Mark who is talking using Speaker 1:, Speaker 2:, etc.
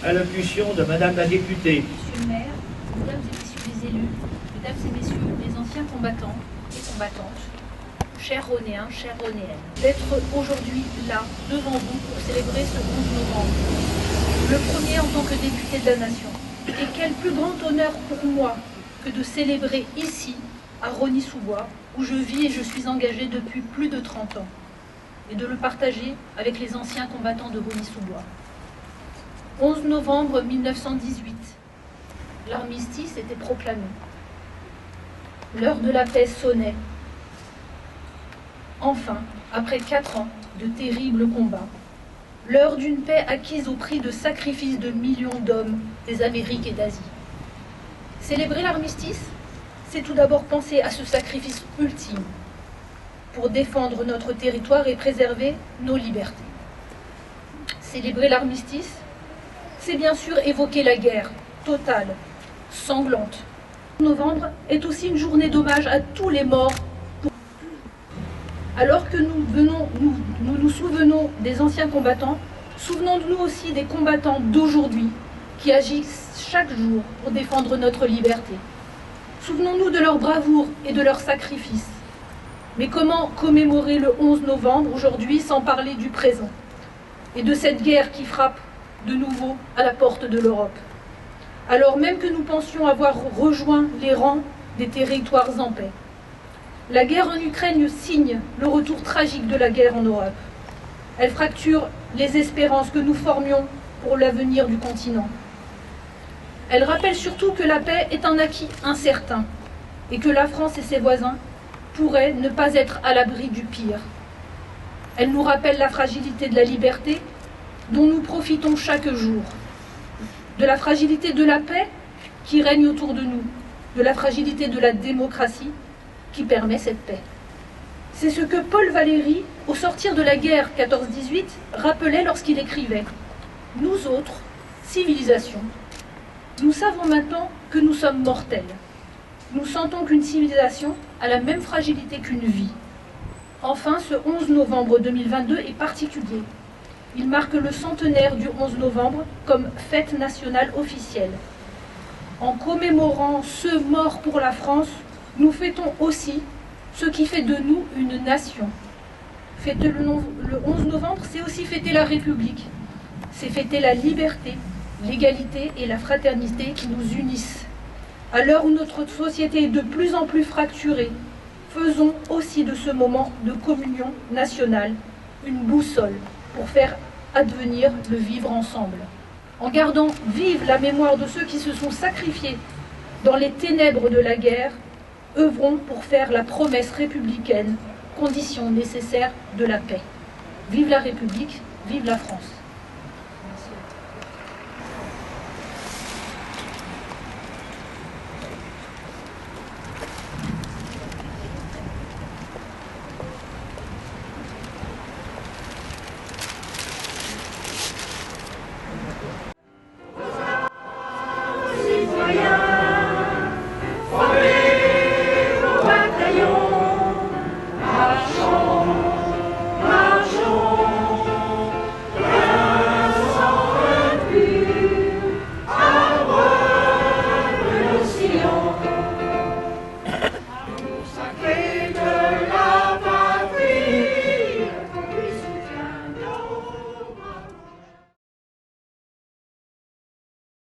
Speaker 1: Allocution de Madame la députée.
Speaker 2: Monsieur le maire, mesdames et messieurs les élus, mesdames et messieurs les anciens combattants et combattantes, chers Rhonéens, chères Rhonéennes, d'être aujourd'hui là, devant vous, pour célébrer ce 11 novembre, le premier en tant que député de la Nation. Et quel plus grand honneur pour moi que de célébrer ici, à Rosny-sous-Bois, où je vis et je suis engagée depuis plus de 30 ans, et de le partager avec les anciens combattants de Rosny-sous-Bois. 11 novembre 1918, l'armistice était proclamé. L'heure de la paix sonnait. Enfin, après 4 ans de terribles combats, l'heure d'une paix acquise au prix de sacrifices de millions d'hommes des Amériques et d'Asie. Célébrer l'armistice, c'est tout d'abord penser à ce sacrifice ultime pour défendre notre territoire et préserver nos libertés. Célébrer l'armistice, c'est bien sûr évoquer la guerre totale, sanglante. Le 11 novembre est aussi une journée d'hommage à tous les morts. Alors que nous souvenons des anciens combattants, souvenons-nous aussi des combattants d'aujourd'hui qui agissent chaque jour pour défendre notre liberté. Souvenons-nous de leur bravoure et de leur sacrifice. Mais comment commémorer le 11 novembre aujourd'hui sans parler du présent et de cette guerre qui frappe de nouveau à la porte de l'Europe, alors même que nous pensions avoir rejoint les rangs des territoires en paix. La guerre en Ukraine signe le retour tragique de la guerre en Europe. Elle fracture les espérances que nous formions pour l'avenir du continent. Elle rappelle surtout que la paix est un acquis incertain et que la France et ses voisins pourraient ne pas être à l'abri du pire. Elle nous rappelle la fragilité de la liberté dont nous profitons chaque jour, de la fragilité de la paix qui règne autour de nous, de la fragilité de la démocratie qui permet cette paix. C'est ce que Paul Valéry, au sortir de la guerre 14-18, rappelait lorsqu'il écrivait « Nous autres, civilisations, nous savons maintenant que nous sommes mortels. Nous sentons qu'une civilisation a la même fragilité qu'une vie. » Enfin, ce 11 novembre 2022 est particulier. Il marque le centenaire du 11 novembre comme fête nationale officielle. En commémorant ceux morts pour la France, nous fêtons aussi ce qui fait de nous une nation. Fêter le 11 novembre, c'est aussi fêter la République. C'est fêter la liberté, l'égalité et la fraternité qui nous unissent. À l'heure où notre société est de plus en plus fracturée, faisons aussi de ce moment de communion nationale une boussole pour faire advenir le vivre ensemble. En gardant vive la mémoire de ceux qui se sont sacrifiés dans les ténèbres de la guerre, œuvrons pour faire la promesse républicaine, condition nécessaire de la paix. Vive la République, vive la France.